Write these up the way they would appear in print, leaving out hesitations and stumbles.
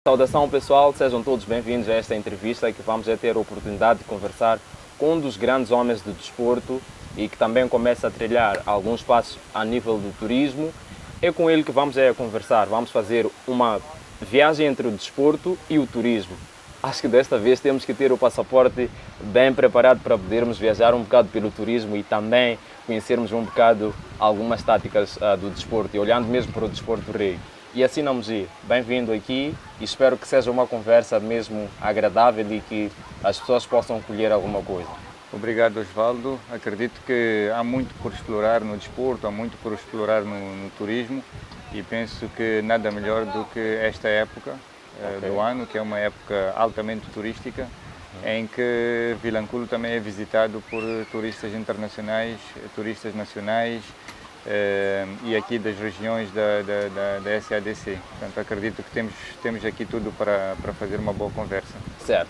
Saudação pessoal, sejam todos bem-vindos a esta entrevista que vamos ter a oportunidade de conversar com um dos grandes homens do desporto e que também começa a trilhar alguns passos a nível do turismo. É com ele que vamos conversar, vamos fazer uma viagem entre o desporto e o turismo. Acho que desta vez temos que ter o passaporte bem preparado para podermos viajar um bocado pelo turismo e também conhecermos um bocado algumas táticas do desporto e olhando mesmo para o desporto rei. E assim vamos ir. Bem-vindo aqui e espero que seja uma conversa mesmo agradável e que as pessoas possam colher alguma coisa. Obrigado, Osvaldo. Acredito que há muito por explorar no desporto, há muito por explorar no turismo e penso que nada melhor do que esta época do ano, que é uma época altamente turística, em que Vilanculo também é visitado por turistas internacionais, turistas nacionais e aqui das regiões da SADC. Portanto, acredito que temos aqui tudo para fazer uma boa conversa. Certo.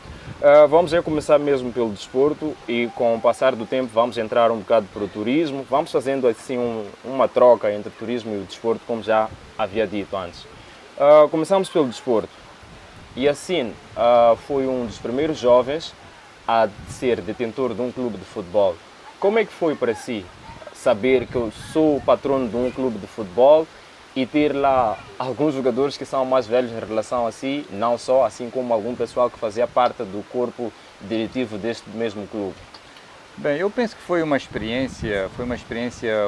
Vamos começar mesmo pelo desporto e com o passar do tempo vamos entrar um bocado para o turismo. Vamos fazendo assim uma troca entre o turismo e o desporto, como já havia dito antes. Começamos pelo desporto. E assim, foi um dos primeiros jovens a ser detentor de um clube de futebol. Como é que foi para si saber que eu sou o patrono de um clube de futebol e ter lá alguns jogadores que são mais velhos em relação a si, não só, assim como algum pessoal que fazia parte do corpo diretivo deste mesmo clube? Bem, eu penso que foi uma experiência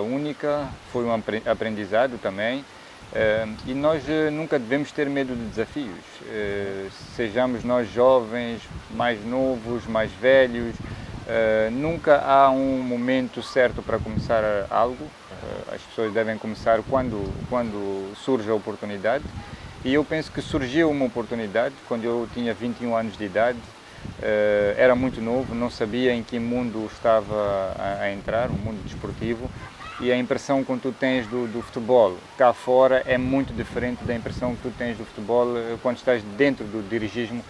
única, foi um aprendizado também. E nós nunca devemos ter medo de desafios, sejamos nós jovens, mais novos, mais velhos, nunca há um momento certo para começar algo, as pessoas devem começar quando surge a oportunidade e eu penso que surgiu uma oportunidade quando eu tinha 21 anos de idade, era muito novo, não sabia em que mundo estava a entrar, um mundo desportivo. E a impressão que tu tens do futebol cá fora é muito diferente da impressão que tu tens do futebol quando estás dentro do dirigismo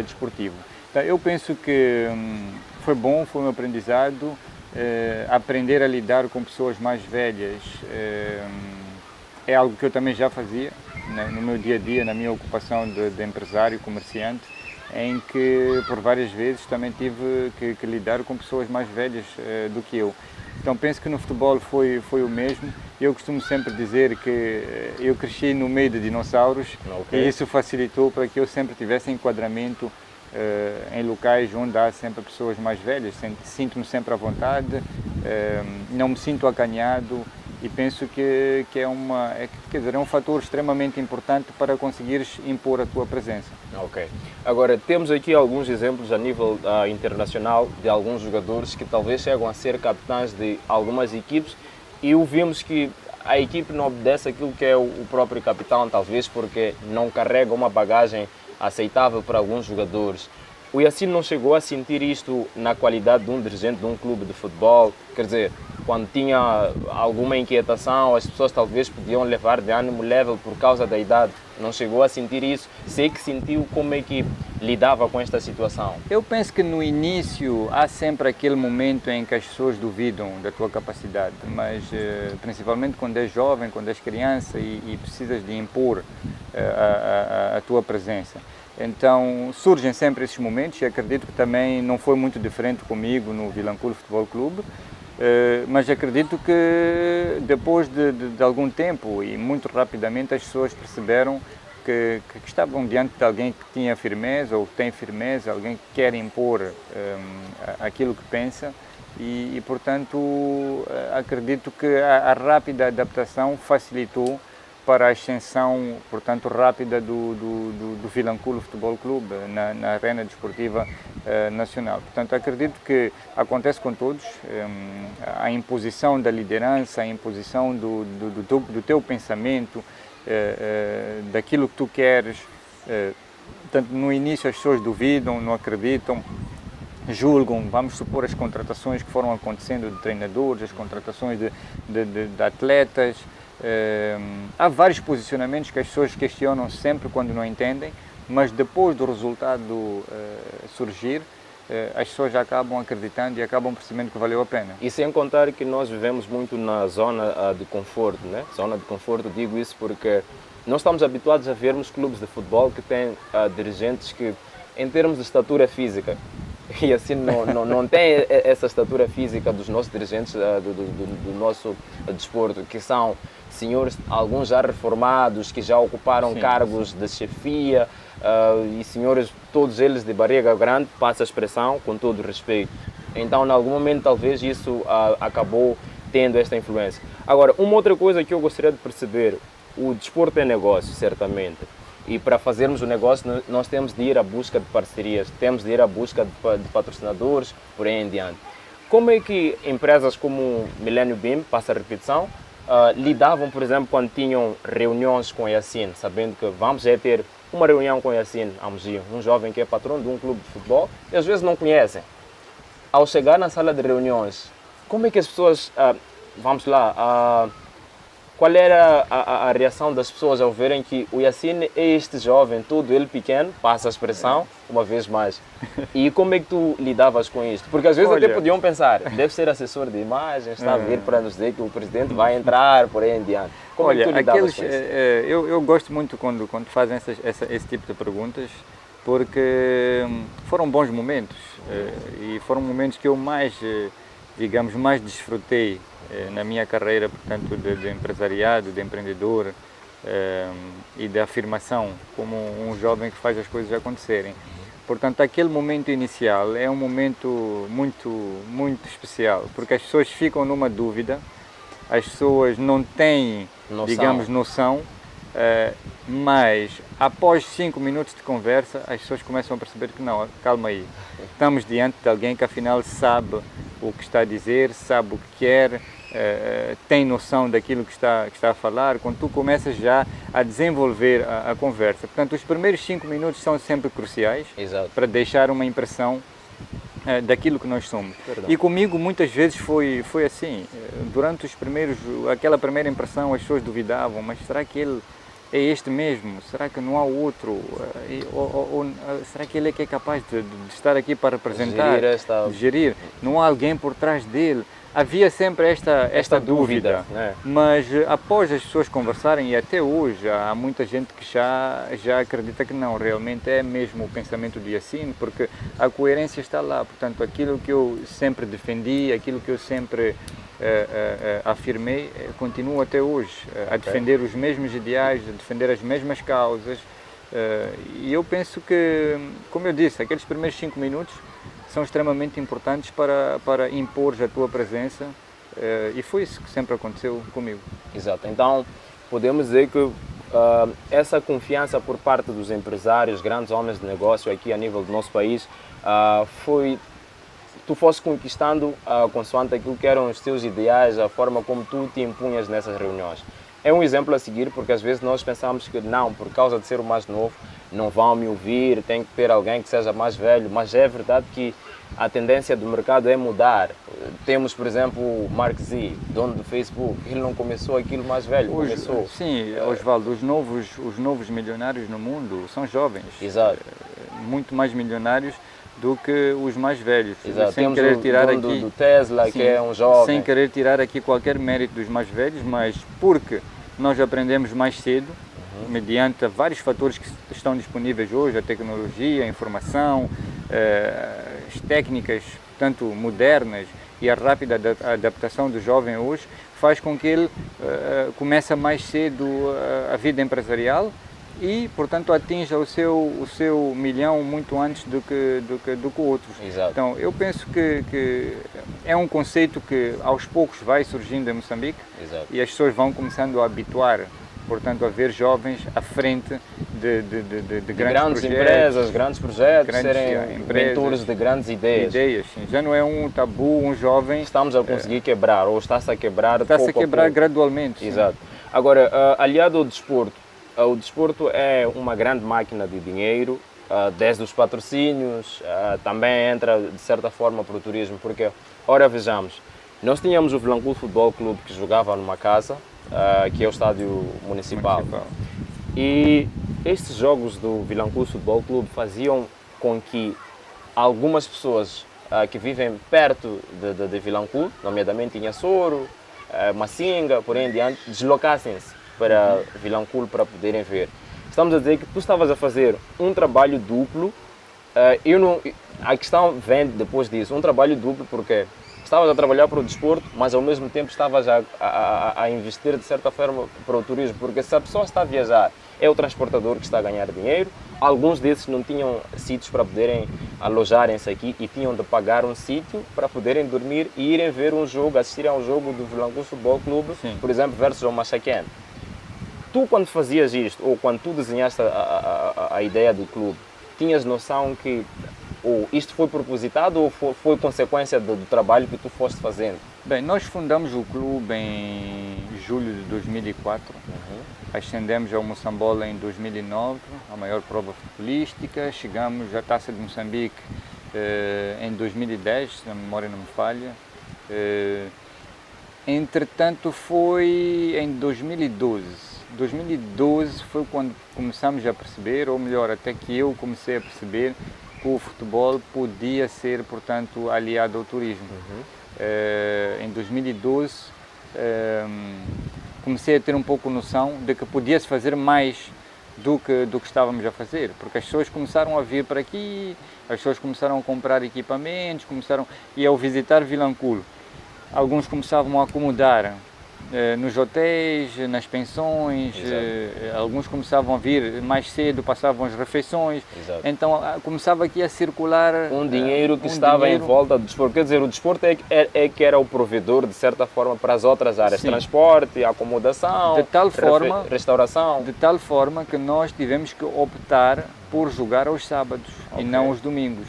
desportivo. Então, eu penso que foi bom, foi um aprendizado, aprender a lidar com pessoas mais velhas é algo que eu também já fazia no meu dia a dia, na minha ocupação de empresário, comerciante, em que por várias vezes também tive que lidar com pessoas mais velhas do que eu. Então penso que no futebol foi o mesmo. Eu costumo sempre dizer que eu cresci no meio de dinossauros e isso facilitou para que eu sempre tivesse enquadramento em locais onde há sempre pessoas mais velhas. Sinto-me sempre à vontade, não me sinto acanhado e penso que é um fator extremamente importante para conseguires impor a tua presença. Ok. Agora, temos aqui alguns exemplos a nível internacional de alguns jogadores que talvez chegam a ser capitães de algumas equipes e ouvimos que a equipe não obedece aquilo que é o próprio capitão, talvez porque não carrega uma bagagem aceitável para alguns jogadores. O Yassine não chegou a sentir isto na qualidade de um dirigente de um clube de futebol? Quer dizer, quando tinha alguma inquietação, as pessoas talvez podiam levar de ânimo leve por causa da idade. Não chegou a sentir isso? Sei que sentiu como é que lidava com esta situação. Eu penso que no início há sempre aquele momento em que as pessoas duvidam da tua capacidade, mas principalmente quando és jovem, quando és criança e precisas de impor a tua presença. Então surgem sempre esses momentos e acredito que também não foi muito diferente comigo no Vilanculo Futebol Clube. Mas acredito que depois de algum tempo e muito rapidamente as pessoas perceberam que estavam diante de alguém que tinha firmeza ou que tem firmeza, alguém que quer impor aquilo que pensa e portanto acredito que a rápida adaptação facilitou para a ascensão, portanto, rápida do Vilanculo Futebol Clube na arena desportiva nacional. Portanto, acredito que acontece com todos, a imposição da liderança, a imposição do teu pensamento, daquilo que tu queres. Portanto, no início as pessoas duvidam, não acreditam, julgam, vamos supor, as contratações que foram acontecendo de treinadores, as contratações de atletas. Há vários posicionamentos que as pessoas questionam sempre quando não entendem, mas depois do resultado surgir, as pessoas acabam acreditando e acabam percebendo que valeu a pena. E sem contar que nós vivemos muito na zona de conforto, né? Zona de conforto, digo isso porque nós estamos habituados a vermos clubes de futebol que têm dirigentes que, em termos de estatura física, e assim não tem essa estatura física dos nossos dirigentes do nosso desporto, que são senhores, alguns já reformados, que já ocuparam cargos de chefia, e senhores, todos eles de barriga grande, passa a expressão, com todo o respeito. Então, em algum momento, talvez isso acabou tendo esta influência. Agora, uma outra coisa que eu gostaria de perceber, o desporto é negócio, certamente. E para fazermos o negócio, nós temos de ir à busca de parcerias, temos de ir à busca de patrocinadores, por aí em diante. Como é que empresas como Millennium Beam, passa a repetição, lidavam, por exemplo, quando tinham reuniões com a Yacine, sabendo que vamos ter uma reunião com a Yacine Amgia, um jovem que é patrão de um clube de futebol, e às vezes não conhecem. Ao chegar na sala de reuniões, como é que as pessoas, vamos lá, qual era a reação das pessoas ao verem que o Yacine é este jovem, todo ele pequeno, passa a expressão, uma vez mais. E como é que tu lidavas com isto? Porque às vezes até podiam pensar, deve ser assessor de imagem, está a vir para nos dizer que o presidente vai entrar, por aí em diante. Como é que tu lidavas com isso? Eu gosto muito quando fazem esse tipo de perguntas, porque foram bons momentos e foram momentos que eu mais desfrutei na minha carreira, portanto, de empresariado, de empreendedor e de afirmação como um jovem que faz as coisas acontecerem. Portanto, aquele momento inicial é um momento muito, muito especial, porque as pessoas ficam numa dúvida, as pessoas não têm, noção, mas após 5 minutos de conversa, as pessoas começam a perceber que não, calma aí, estamos diante de alguém que afinal sabe o que está a dizer, sabe o que quer, tem noção daquilo que está a falar, quando tu começas já a desenvolver a conversa. Portanto, os primeiros 5 minutos são sempre cruciais. Exato. Para deixar uma impressão daquilo que nós somos. Perdão. E comigo muitas vezes foi assim. Durante aquela primeira impressão, as pessoas duvidavam, mas será que ele é este mesmo? Será que não há outro? Será que ele é que é capaz de estar aqui para representar, de gerir? Não há alguém por trás dele? Havia sempre esta dúvida, né? Mas após as pessoas conversarem, e até hoje há muita gente que já acredita que não, realmente é mesmo o pensamento de Yacine, porque a coerência está lá. Portanto, aquilo que eu sempre defendi, aquilo que eu sempre afirmei, continuo até hoje a defender os mesmos ideais, a defender as mesmas causas. E eu penso que, como eu disse, aqueles primeiros 5 minutos são extremamente importantes para impor a tua presença, e foi isso que sempre aconteceu comigo. Exato. Então, podemos dizer que essa confiança por parte dos empresários, grandes homens de negócio aqui a nível do nosso país, tu foste conquistando consoante aquilo que eram os teus ideais, a forma como tu te impunhas nessas reuniões. É um exemplo a seguir, porque às vezes nós pensamos que não, por causa de ser o mais novo, não vão me ouvir, tem que ter alguém que seja mais velho, mas é verdade que a tendência do mercado é mudar. Temos, por exemplo, o Mark Z, dono do Facebook, ele não começou aquilo mais velho, começou. Sim, Osvaldo, os novos milionários no mundo são jovens. Exato. Muito mais milionários do que os mais velhos. Exato. Sem Temos querer tirar dono aqui do Tesla, sim, que é um jovem. Sem querer tirar aqui qualquer mérito dos mais velhos, mas porque nós aprendemos mais cedo, mediante vários fatores que estão disponíveis hoje, a tecnologia, a informação, as técnicas, tanto modernas, e a rápida adaptação do jovem hoje, faz com que ele comece mais cedo a vida empresarial e, portanto, atinja o seu milhão muito antes do que outros. Exato. Então, eu penso que é um conceito que aos poucos vai surgindo em Moçambique. Exato. E as pessoas vão começando a habituar, portanto, a ver jovens à frente de grandes empresas, grandes projetos, serem mentores de grandes ideias. Sim. Já não é um tabu, um jovem... Estamos a conseguir quebrar, ou está-se a quebrar Está-se a quebrar gradualmente. Sim. Exato. Agora, aliado ao desporto, o desporto é uma grande máquina de dinheiro, desde os patrocínios, também entra de certa forma para o turismo, porque, ora vejamos, nós tínhamos o Vilanculo Futebol Clube que jogava numa casa, que é o estádio municipal. E estes jogos do Vilanculo Futebol Clube faziam com que algumas pessoas que vivem perto de Vilanculo, nomeadamente em Açoro, Massinga, por aí em diante, deslocassem-se para Vilanculo para poderem ver. Estamos a dizer que tu estavas a fazer um trabalho duplo. A questão vem depois disso, um trabalho duplo porque estavas a trabalhar para o desporto, mas ao mesmo tempo estavas a investir de certa forma para o turismo, porque se a pessoa está a viajar, é o transportador que está a ganhar dinheiro. Alguns desses não tinham sítios para poderem alojarem-se aqui e tinham de pagar um sítio para poderem dormir e irem ver um jogo, assistirem ao jogo do Vilanculo Futebol Clube, Sim. por exemplo, versus o Machaquén. Tu, quando fazias isto, ou quando tu desenhaste a ideia do clube, tinhas noção que isto foi propositado ou foi consequência do trabalho que tu foste fazendo? Bem, nós fundamos o clube em julho de 2004, ascendemos ao Moçambola em 2009, a maior prova futebolística, chegamos à Taça de Moçambique em 2010, se a memória não me falha. Entretanto, foi em 2012. 2012 foi quando começamos a perceber, ou melhor, até que eu comecei a perceber que o futebol podia ser, portanto, aliado ao turismo. Em 2012 comecei a ter um pouco noção de que podia-se fazer mais do que estávamos a fazer, porque as pessoas começaram a vir para aqui, as pessoas começaram a comprar equipamentos, e ao visitar Vilanculo, alguns começavam a acomodar nos hotéis, nas pensões, alguns começavam a vir mais cedo, passavam as refeições. Exato. Então começava aqui a circular um dinheiro que estava em volta do desporto. Quer dizer, o desporto é que era o provedor, de certa forma, para as outras áreas. Sim. Transporte, acomodação, de tal forma, restauração. De tal forma que nós tivemos que optar por jogar aos sábados e não aos domingos.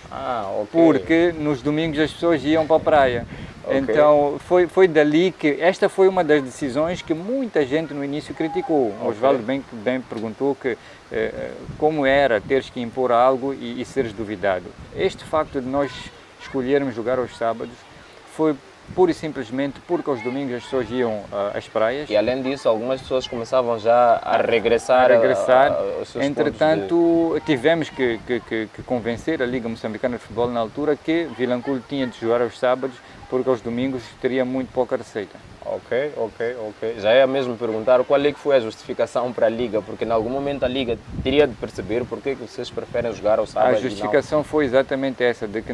Porque nos domingos as pessoas iam para a praia. Então foi dali que esta foi uma das decisões que muita gente no início criticou. O Osvaldo bem perguntou que como era teres que impor algo e seres duvidado. Este facto de nós escolhermos jogar aos sábados foi pura e simplesmente porque aos domingos as pessoas iam às praias. E além disso, algumas pessoas começavam já a regressar. Aos seus Entretanto, tivemos que convencer a Liga Moçambicana de Futebol na altura que Vilanculo tinha de jogar aos sábados, porque aos domingos teria muito pouca receita. Ok. Já ia mesmo perguntar qual é que foi a justificação para a Liga, porque em algum momento a Liga teria de perceber porque que vocês preferem jogar ao sábado. A justificação foi exatamente essa, de que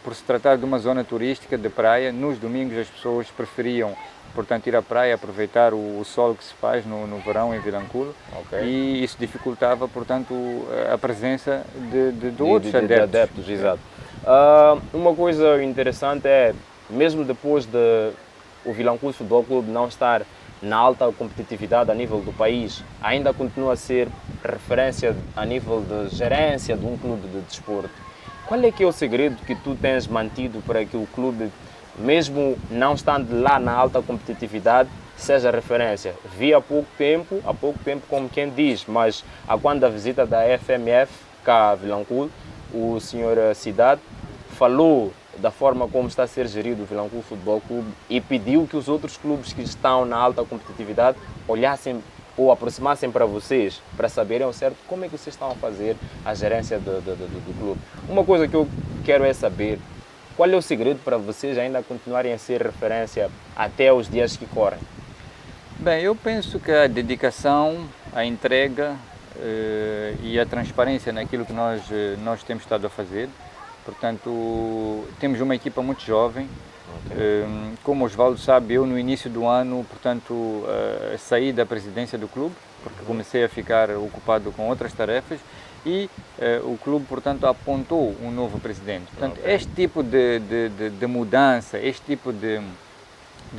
por se tratar de uma zona turística de praia, nos domingos as pessoas preferiam, portanto, ir à praia, aproveitar o sol que se faz no verão em Vilanculo, e isso dificultava, portanto, a presença de outros adeptos. Exato. Uma coisa interessante é, mesmo depois de o Vilanculo Futebol Clube não estar na alta competitividade a nível do país, ainda continua a ser referência a nível de gerência de um clube de desporto. Qual é que é o segredo que tu tens mantido para que o clube, mesmo não estando lá na alta competitividade, seja referência? Vi há pouco tempo como quem diz, mas a quando a visita da FMF cá a Vilanculo, o senhor Cidade falou da forma como está a ser gerido o Vilanculo Futebol Clube e pediu que os outros clubes que estão na alta competitividade olhassem ou aproximassem para vocês, para saberem ao certo como é que vocês estão a fazer a gerência do clube. Uma coisa que eu quero é saber, qual é o segredo para vocês ainda continuarem a ser referência até os dias que correm? Bem, eu penso que a dedicação, a entrega e a transparência naquilo que nós temos estado a fazer. Portanto, temos uma equipa muito jovem. Como o Osvaldo sabe, eu no início do ano, portanto, saí da presidência do clube, porque comecei a ficar ocupado com outras tarefas e o clube, portanto, apontou um novo presidente. Portanto, este tipo de mudança, este tipo de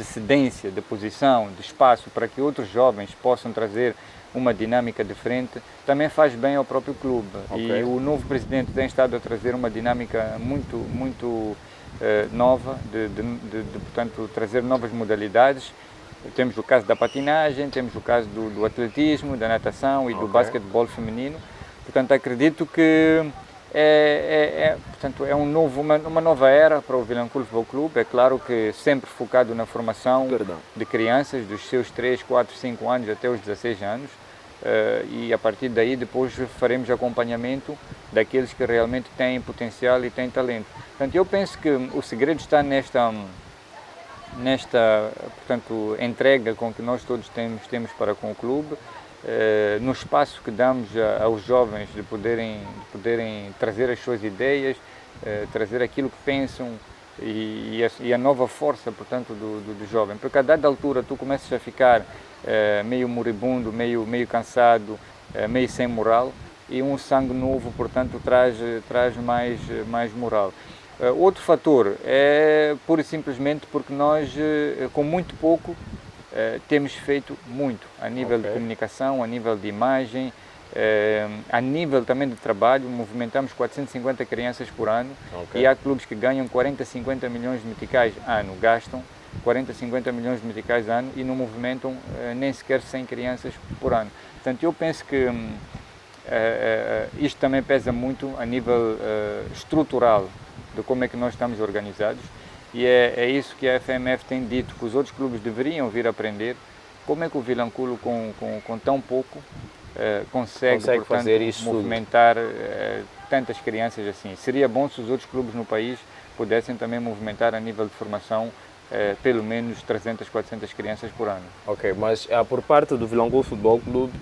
cedência, de posição, de espaço para que outros jovens possam trazer uma dinâmica diferente, também faz bem ao próprio clube. E o novo presidente tem estado a trazer uma dinâmica muito nova, portanto, trazer novas modalidades. Temos o caso da patinagem, temos o caso do atletismo, da natação e do basquetebol feminino. Portanto, acredito que portanto, é uma nova era para o Vilanculo Futebol Clube. É claro que sempre focado na formação de crianças, dos seus 3, 4, 5 anos até os 16 anos. e a partir daí depois faremos acompanhamento daqueles que realmente têm potencial e têm talento. Portanto, eu penso que o segredo está nesta portanto, entrega com que nós todos temos para com o clube, no espaço que damos aos jovens de poderem trazer as suas ideias, trazer aquilo que pensam e a nova força, portanto, do jovem. Porque a dada altura tu começas a ficar meio moribundo, meio cansado, meio sem moral, e um sangue novo, portanto, traz mais moral. Outro fator é pura e simplesmente porque nós, com muito pouco, temos feito muito a nível de comunicação, a nível de imagem, a nível também de trabalho. Movimentamos 450 crianças por ano, e há clubes que ganham 40, 50 milhões de meticais ano, gastam 40, 50 milhões de meticais ano e não movimentam nem sequer 100 crianças por ano. Portanto, eu penso que isto também pesa muito a nível estrutural de como é que nós estamos organizados, e é isso que a FMF tem dito, que os outros clubes deveriam vir aprender, como é que o Vilanculo com tão pouco consegue portanto, fazer isso movimentar tantas crianças assim. Seria bom se os outros clubes no país pudessem também movimentar a nível de formação pelo menos 300, 400 crianças por ano. Ok, mas por parte do Vilanculo Futebol Clube,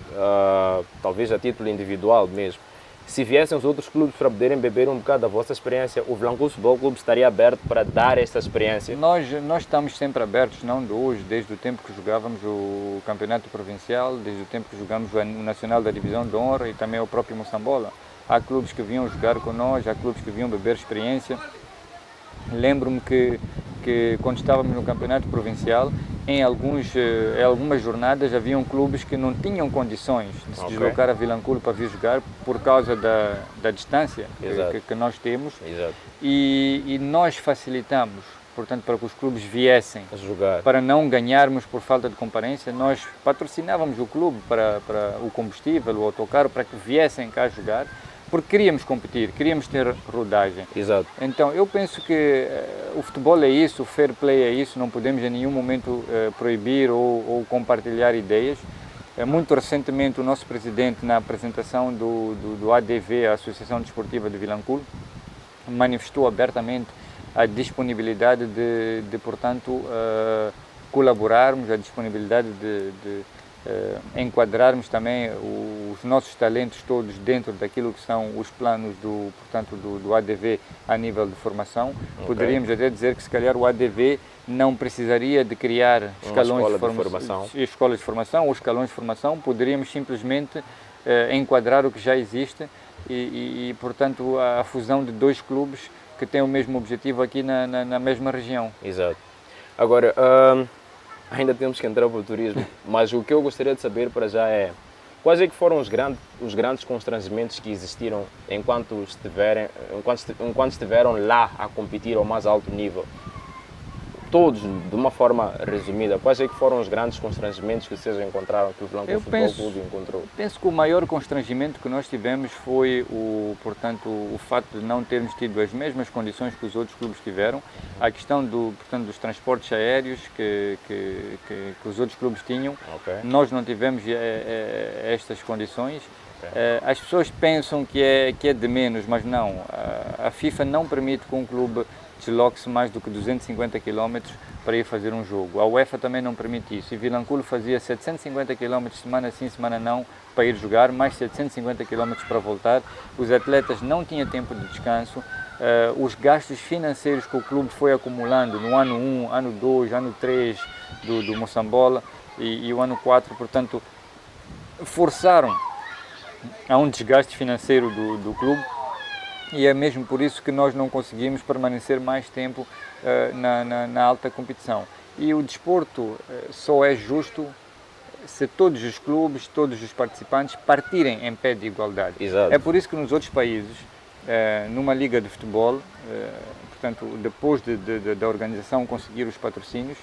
talvez a título individual mesmo, se viessem os outros clubes para poderem beber um bocado da vossa experiência, o Vilanculo Futebol Clube estaria aberto para dar esta experiência? Nós estamos sempre abertos, não de hoje, desde o tempo que jogávamos o Campeonato Provincial, desde o tempo que jogamos o Nacional da Divisão de Honra e também o próprio Moçambola. Há clubes que vinham jogar com nós, há clubes que vinham beber experiência. Lembro-me que quando estávamos no Campeonato Provincial, em algumas jornadas haviam clubes que não tinham condições de se deslocar a Vilanculo para vir jogar por causa da distância que nós temos. E nós facilitamos, portanto, para que os clubes viessem a jogar. Para não ganharmos por falta de comparência, nós patrocinávamos o clube para o combustível, o autocarro, para que viessem cá jogar, porque queríamos competir, queríamos ter rodagem. Exato. Então, eu penso que o futebol é isso, o fair play é isso, não podemos em nenhum momento proibir ou compartilhar ideias. Muito recentemente, o nosso presidente, na apresentação do ADV, a Associação Desportiva de Vilanculo, manifestou abertamente a disponibilidade de portanto, colaborarmos, a disponibilidade de enquadrarmos também os nossos talentos todos dentro daquilo que são os planos do ADV a nível de formação. Poderíamos até dizer que se calhar o ADV não precisaria de criar escolas de formação ou escalões de formação, poderíamos simplesmente enquadrar o que já existe e portanto, a fusão de dois clubes que têm o mesmo objetivo aqui na mesma região. Exato. Agora, ainda temos que entrar para o turismo, mas o que eu gostaria de saber para já é quais é que foram os grandes constrangimentos que existiram enquanto estiveram lá a competir ao mais alto nível? Todos, de uma forma resumida, quais é que foram os grandes constrangimentos que vocês encontraram, que o Vilanculo Futebol Clube encontrou? Penso que o maior constrangimento que nós tivemos foi o facto de não termos tido as mesmas condições que os outros clubes tiveram, a questão dos transportes aéreos que os outros clubes tinham. Nós não tivemos estas condições. As pessoas pensam que é de menos, mas não. A FIFA não permite que um clube desloque-se mais do que 250 km para ir fazer um jogo. A UEFA também não permite isso. E Vilanculo fazia 750 km semana sim, semana não, para ir jogar, mais 750 km para voltar. Os atletas não tinham tempo de descanso. Os gastos financeiros que o clube foi acumulando no ano 1, ano 2, ano 3 do Moçambola e o ano 4, portanto, forçaram a um desgaste financeiro do clube. E é mesmo por isso que nós não conseguimos permanecer mais tempo na alta competição. E o desporto só é justo se todos os clubes, todos os participantes partirem em pé de igualdade. Exato. É por isso que nos outros países, numa liga de futebol, portanto, depois da organização conseguir os patrocínios,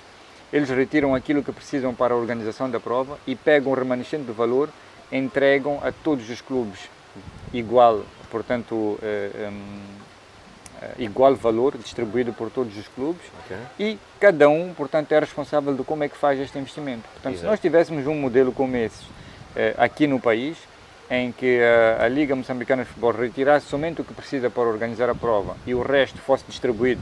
eles retiram aquilo que precisam para a organização da prova e pegam o remanescente do valor, entregam a todos os clubes igual, portanto, igual valor distribuído por todos os clubes e cada um, portanto, é responsável de como é que faz este investimento. Portanto, se nós tivéssemos um modelo como esse, aqui no país, em que a Liga Moçambicana de Futebol retirasse somente o que precisa para organizar a prova e o resto fosse distribuído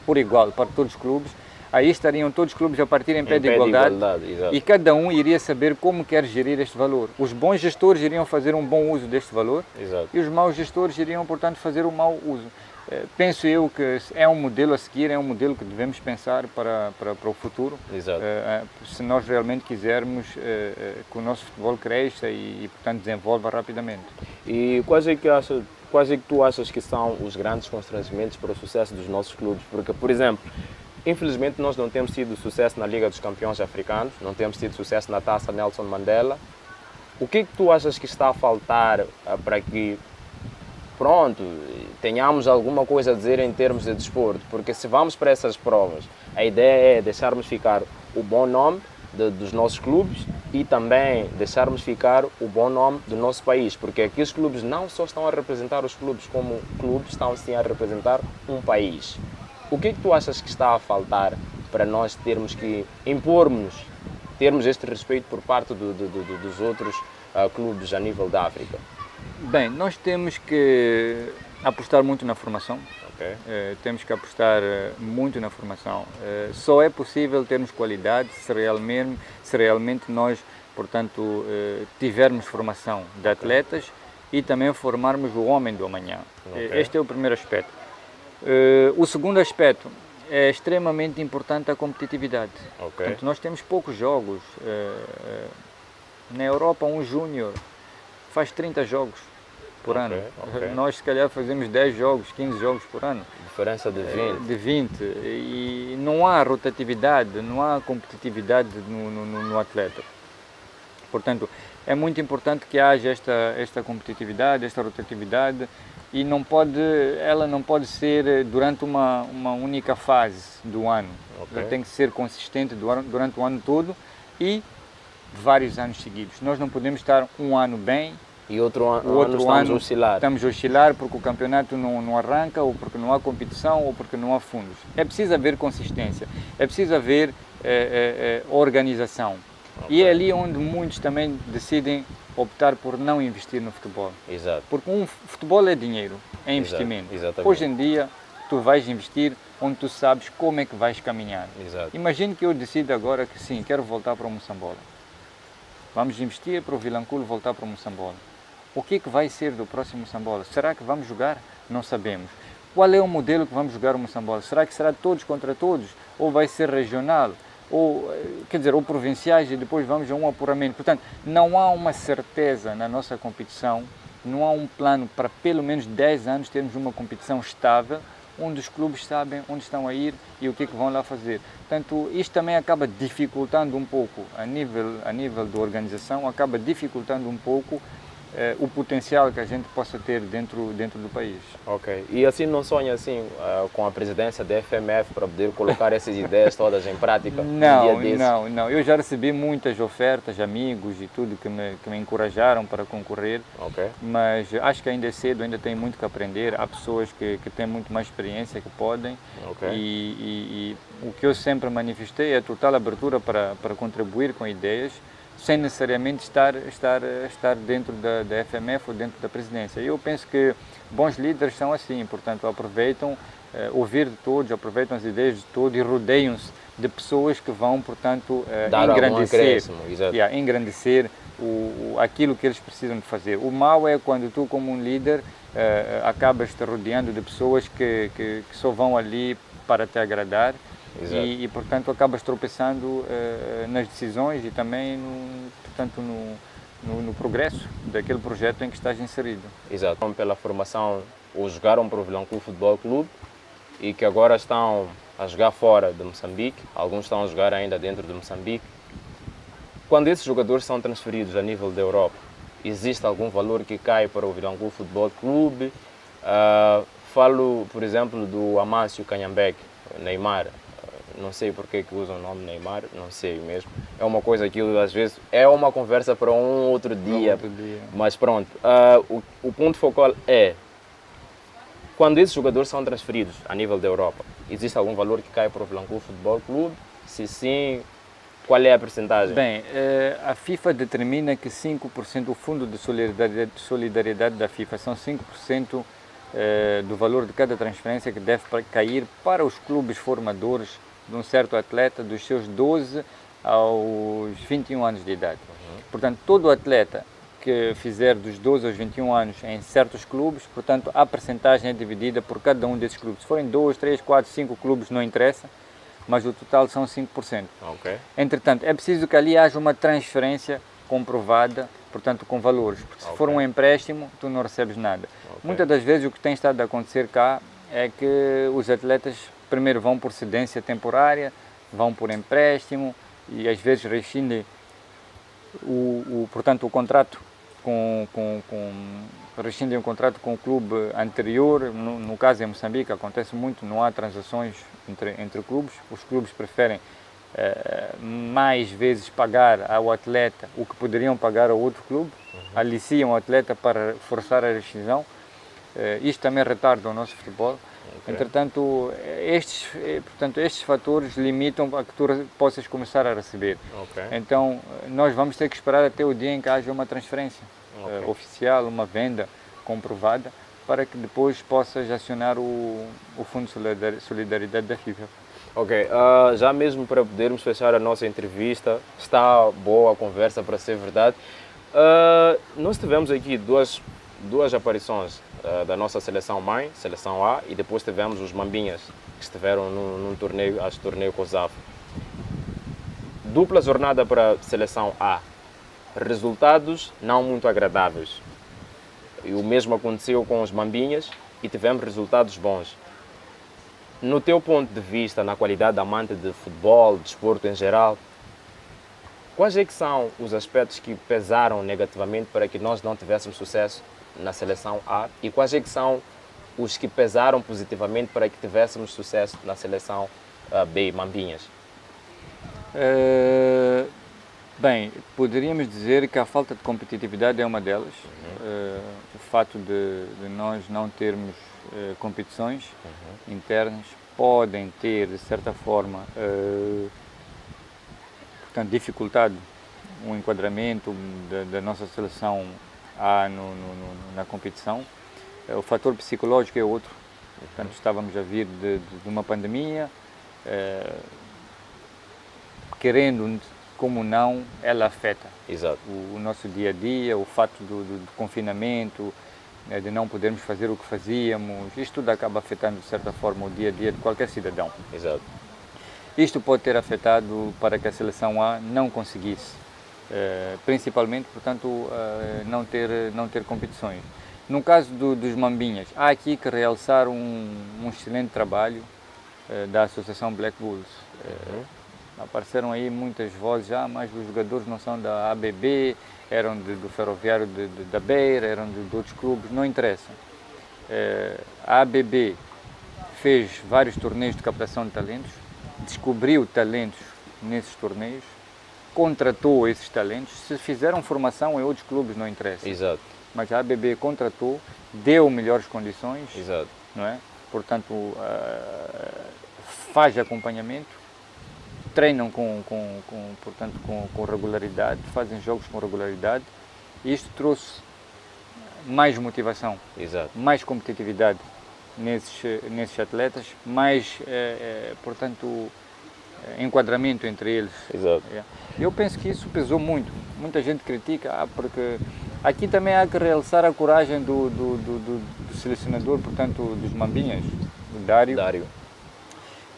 por igual para todos os clubes, aí estariam todos os clubes a partir em pé de igualdade e cada um iria saber como quer gerir este valor. Os bons gestores iriam fazer um bom uso deste valor e os maus gestores iriam, portanto, fazer um mau uso. Penso eu que é um modelo a seguir, é um modelo que devemos pensar para o futuro, se nós realmente quisermos que o nosso futebol cresça e portanto, desenvolva rapidamente. E quais é que tu achas que são os grandes constrangimentos para o sucesso dos nossos clubes? Porque, por exemplo, infelizmente nós não temos tido sucesso na Liga dos Campeões Africanos, não temos tido sucesso na Taça Nelson Mandela. O que é que tu achas que está a faltar para que, pronto, tenhamos alguma coisa a dizer em termos de desporto? Porque se vamos para essas provas, a ideia é deixarmos ficar o bom nome dos nossos clubes e também deixarmos ficar o bom nome do nosso país, porque aqui os clubes não só estão a representar os clubes como clubes, estão sim a representar um país. O que é que tu achas que está a faltar para nós termos que impormos, termos este respeito por parte dos outros clubes a nível da África? Bem, nós temos que apostar muito na formação. Temos que apostar muito na formação. Só é possível termos qualidade se realmente nós, portanto, tivermos formação de atletas e também formarmos o homem do amanhã. Este é o primeiro aspecto. O segundo aspecto é extremamente importante a competitividade. Portanto, nós temos poucos jogos. Na Europa, um júnior faz 30 jogos por ano. Nós, se calhar, fazemos 10 jogos, 15 jogos por ano. Diferença de 20. De 20. E não há rotatividade, não há competitividade no atleta. Portanto, é muito importante que haja esta competitividade, esta rotatividade, e ela não pode ser durante uma única fase do ano. Ela tem que ser consistente durante o ano todo e vários anos seguidos. Nós não podemos estar um ano bem e outro ano estamos a oscilar. Estamos a oscilar porque o campeonato não arranca, ou porque não há competição, ou porque não há fundos. É preciso haver consistência, é preciso haver organização. E é ali onde muitos também decidem optar por não investir no futebol. Porque futebol é dinheiro, é investimento. Hoje em dia, tu vais investir onde tu sabes como é que vais caminhar. Imagine que eu decido agora que sim, quero voltar para o Moçambola. Vamos investir para o Vilanculo voltar para o Moçambola. O que é que vai ser do próximo Moçambola? Será que vamos jogar? Não sabemos. Qual é o modelo que vamos jogar o Moçambola? Será que será todos contra todos? Ou vai ser regional? Ou provinciais e depois vamos a um apuramento? Portanto, não há uma certeza na nossa competição, não há um plano para pelo menos 10 anos termos uma competição estável, onde os clubes sabem onde estão a ir e o que é que vão lá fazer. Portanto, isto também acaba dificultando um pouco, a nível de organização, acaba dificultando um pouco o potencial que a gente possa ter dentro do país. E assim não sonha assim com a presidência da FMF para poder colocar essas ideias todas em prática? Não. Eu já recebi muitas ofertas, amigos e tudo que me encorajaram para concorrer, mas acho que ainda é cedo, ainda tem muito que aprender. Há pessoas que têm muito mais experiência que podem e o que eu sempre manifestei é a total abertura para contribuir com ideias, sem necessariamente estar dentro da FMF ou dentro da presidência. Eu penso que bons líderes são assim, portanto, aproveitam ouvir de todos, aproveitam as ideias de todos e rodeiam-se de pessoas que vão, portanto, engrandecer aquilo que eles precisam de fazer. O mal é quando tu, como um líder, acabas te rodeando de pessoas que só vão ali para te agradar. E, portanto, acabas tropeçando nas decisões e também no progresso daquele projeto em que estás inserido. Pela formação, ou jogaram para o Vilanculo Futebol Clube e que agora estão a jogar fora de Moçambique, alguns estão a jogar ainda dentro de Moçambique. Quando esses jogadores são transferidos a nível da Europa, existe algum valor que cai para o Vilanculo Futebol Clube? Falo, por exemplo, do Amâncio Canhambeque, Neymar. Não sei porque que usam o nome Neymar, não sei mesmo. É uma coisa que às vezes é uma conversa para um outro dia. Mas pronto, o ponto focal é, quando esses jogadores são transferidos a nível da Europa, existe algum valor que cai para o Vilanculo Futebol Clube? Se sim, Qual é a percentagem? Bem, a FIFA determina que 5%, o Fundo de Solidariedade da FIFA, são 5% do valor de cada transferência que deve cair para os clubes formadores de um certo atleta dos seus 12 aos 21 anos de idade. Portanto, todo atleta que fizer dos 12 aos 21 anos em certos clubes, portanto, a percentagem é dividida por cada um desses clubes. Se forem 2, 3, 4, 5 clubes, não interessa, mas o total são 5%. Ok. Entretanto, é preciso que ali haja uma transferência comprovada, portanto, com valores, porque se for um empréstimo, tu não recebes nada. Muitas das vezes o que tem estado a acontecer cá é que os atletas primeiro vão por cedência temporária, vão por empréstimo e às vezes rescindem portanto, o contrato rescindem o contrato com o clube anterior. No caso em Moçambique acontece muito, não há transações entre clubes, os clubes preferem mais vezes pagar ao atleta o que poderiam pagar ao outro clube, aliciam o atleta para forçar a rescisão. Isto também retarda o nosso futebol. Entretanto, estes fatores limitam a que tu possas começar a receber. Então, nós vamos ter que esperar até o dia em que haja uma transferência oficial, uma venda comprovada, para que depois possas acionar o Fundo de Solidariedade da FIFA. Ok, já mesmo para podermos fechar a nossa entrevista, está boa a conversa, para ser verdade. Nós tivemos aqui duas aparições da nossa seleção mãe, seleção A, e depois tivemos os Mambinhas, que estiveram num torneio, acho torneio COSAF. Dupla jornada para a seleção A, resultados não muito agradáveis. E o mesmo aconteceu com os Mambinhas e tivemos resultados bons. No teu ponto de vista, na qualidade de amante de futebol, de desporto em geral, quais é que são os aspectos que pesaram negativamente para que nós não tivéssemos sucesso na seleção A e quais é que são os que pesaram positivamente para que tivéssemos sucesso na seleção B, Mambinhas? Bem, poderíamos dizer que a falta de competitividade é uma delas. O fato de nós não termos competições internas podem ter, de certa forma, portanto, dificultado o enquadramento da nossa seleção A na competição. O fator psicológico é outro. Portanto, estávamos a vir de uma pandemia, querendo como não, ela afeta. Exato. O nosso dia a dia, o fato do confinamento, de não podermos fazer o que fazíamos, isto tudo acaba afetando de certa forma o dia a dia de qualquer cidadão. Exato. Isto pode ter afetado para que a seleção A não conseguisse, principalmente, portanto, não ter competições. No caso dos Mambinhas, há aqui que realçar um excelente trabalho da Associação Black Bulls. Apareceram aí muitas vozes, mas os jogadores não são da ABB, eram do Ferroviário da Beira, eram de outros clubes, não interessa. A ABB fez vários torneios de captação de talentos, descobriu talentos nesses torneios, contratou esses talentos. Se fizeram formação em outros clubes, não interessa. Exato. Mas a ABB contratou, deu melhores condições. Exato. Não é? Portanto, faz acompanhamento, treinam portanto, com regularidade, fazem jogos com regularidade, e isto trouxe mais motivação, exato, mais competitividade nesses atletas, mais, portanto, enquadramento entre eles. Exato. Eu penso que isso pesou muito. Muita gente critica, porque aqui também há que realçar a coragem do selecionador, portanto, dos Mambinhas, do Dário,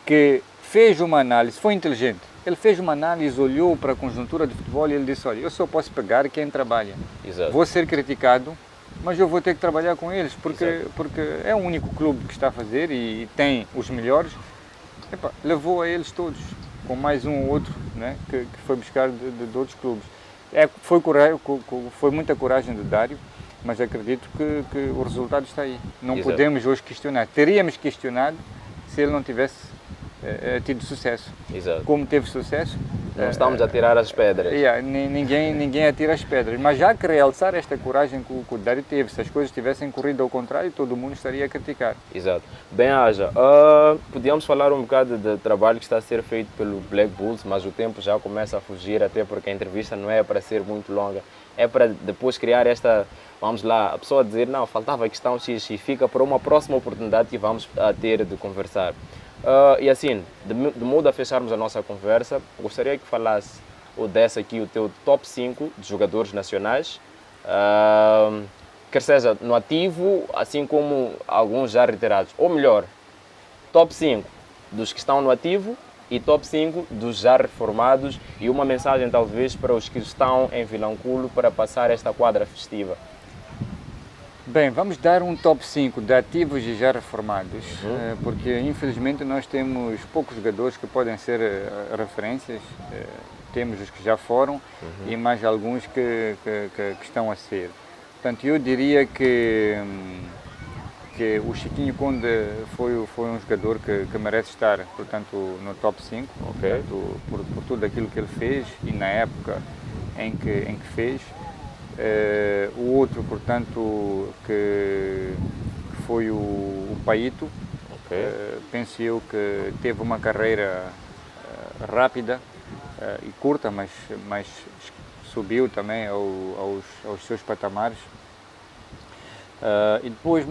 que fez uma análise, foi inteligente. Ele fez uma análise, olhou para a conjuntura de futebol e ele disse: olha, eu só posso pegar quem trabalha. Exato. Vou ser criticado, mas eu vou ter que trabalhar com eles, porque é o único clube que está a fazer e tem os melhores. Levou a eles todos, com mais um ou outro, né, que foi buscar de outros clubes. Foi muita coragem do Dário, mas acredito que o resultado está aí. Não Exato. podemos hoje questionar. Teríamos questionado se ele não tivesse tido sucesso. Exato. Como teve sucesso, Não estamos a tirar as pedras. Ninguém atira as pedras, mas já que realçar esta coragem que o Dário teve, se as coisas tivessem corrido ao contrário, todo mundo estaria a criticar. Exato. Bem, Aja, podíamos falar um bocado do trabalho que está a ser feito pelo Black Bulls, mas o tempo já começa a fugir, até porque a entrevista não é para ser muito longa, é para depois criar esta, vamos lá, a pessoa dizer, não, faltava a questão X e fica para uma próxima oportunidade que vamos a ter de conversar. E assim, de modo a fecharmos a nossa conversa, gostaria que falasse ou desse aqui o teu top 5 de jogadores nacionais, quer seja no ativo, assim como alguns já retirados. Ou melhor, top 5 dos que estão no ativo e top 5 dos já reformados, e uma mensagem talvez para os que estão em Vilanculo para passar esta quadra festiva. Bem, vamos dar um top 5 de ativos e já reformados, porque infelizmente nós temos poucos jogadores que podem ser referências, temos os que já foram e mais alguns que estão a ser. Portanto, eu diria que o Chiquinho Conde foi um jogador que merece estar, portanto, no top 5, portanto, por tudo aquilo que ele fez e na época em que fez. O outro, portanto, que foi o Paito, penso eu que teve uma carreira rápida e curta, mas subiu também aos seus patamares. E depois,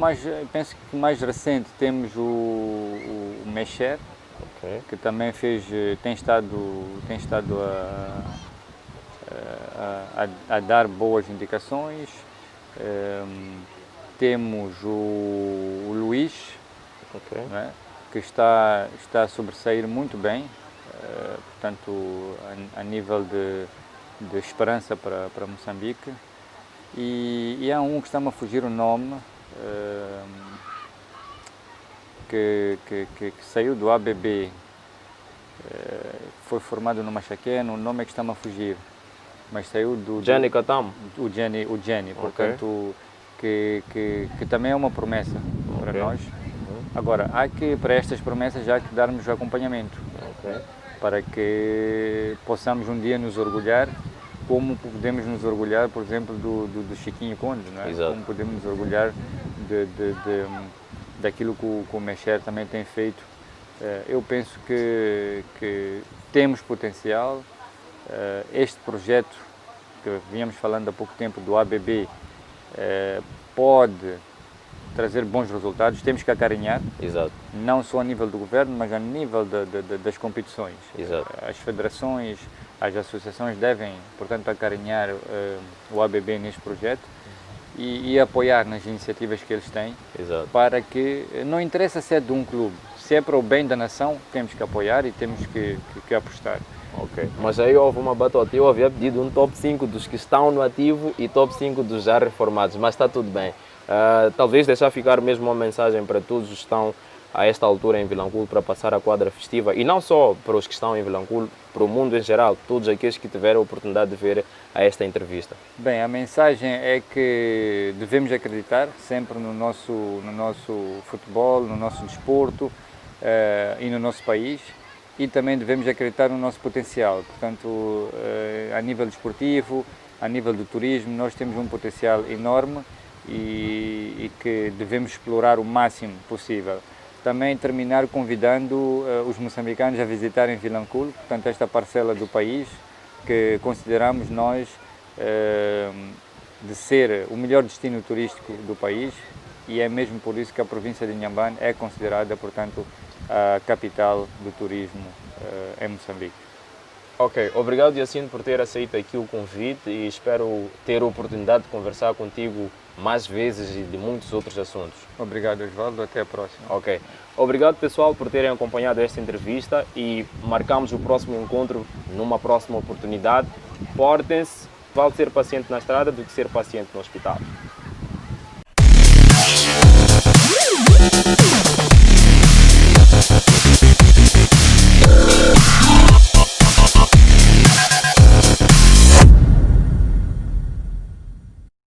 penso que mais recente, temos o Mecher, que também tem estado a dar boas indicações. Temos o Luís, né, que está a sobressair muito bem, portanto, a nível de esperança para Moçambique. E há um que está-me a fugir o nome, que saiu do ABB, foi formado no Machaqueno, o nome é que está-me a fugir. Mas saiu do Jenny Katam. O Jenny, portanto, que também é uma promessa para nós. Agora, para estas promessas há que darmos acompanhamento, para que possamos um dia nos orgulhar, como podemos nos orgulhar, por exemplo, do Chiquinho Conde, não é? Exato. Como podemos nos orgulhar daquilo que o Mecher também tem feito. Eu penso que temos potencial. Este projeto que vínhamos falando há pouco tempo do ABB pode trazer bons resultados, temos que acarinhar. Exato. Não só a nível do governo, mas a nível das competições. Exato. As federações, as associações devem, portanto, acarinhar o ABB neste projeto e apoiar nas iniciativas que eles têm. Exato. Para que, não interessa se é de um clube, se é para o bem da nação, temos que apoiar e temos que apostar. Ok, mas aí houve uma batota. Eu havia pedido um top 5 dos que estão no ativo e top 5 dos já reformados, mas está tudo bem. Talvez deixar ficar mesmo uma mensagem para todos os que estão a esta altura em Vilanculo para passar a quadra festiva, e não só para os que estão em Vilanculo, para o mundo em geral, todos aqueles que tiveram a oportunidade de ver a esta entrevista. Bem, a mensagem é que devemos acreditar sempre no nosso futebol, no nosso desporto e no nosso país. E também devemos acreditar no nosso potencial, portanto, a nível desportivo, a nível do turismo, nós temos um potencial enorme e que devemos explorar o máximo possível. Também terminar convidando os moçambicanos a visitarem Vilanculo, portanto, esta parcela do país que consideramos nós de ser o melhor destino turístico do país, e é mesmo por isso que a província de Inhambane é considerada, portanto, a capital do turismo em Moçambique. Ok, obrigado Yassine por ter aceito aqui o convite e espero ter a oportunidade de conversar contigo mais vezes e de muitos outros assuntos. Obrigado, Osvaldo, até a próxima. Ok, obrigado pessoal por terem acompanhado esta entrevista e marcamos o próximo encontro numa próxima oportunidade. Portem-se, vale ser paciente na estrada do que ser paciente no hospital.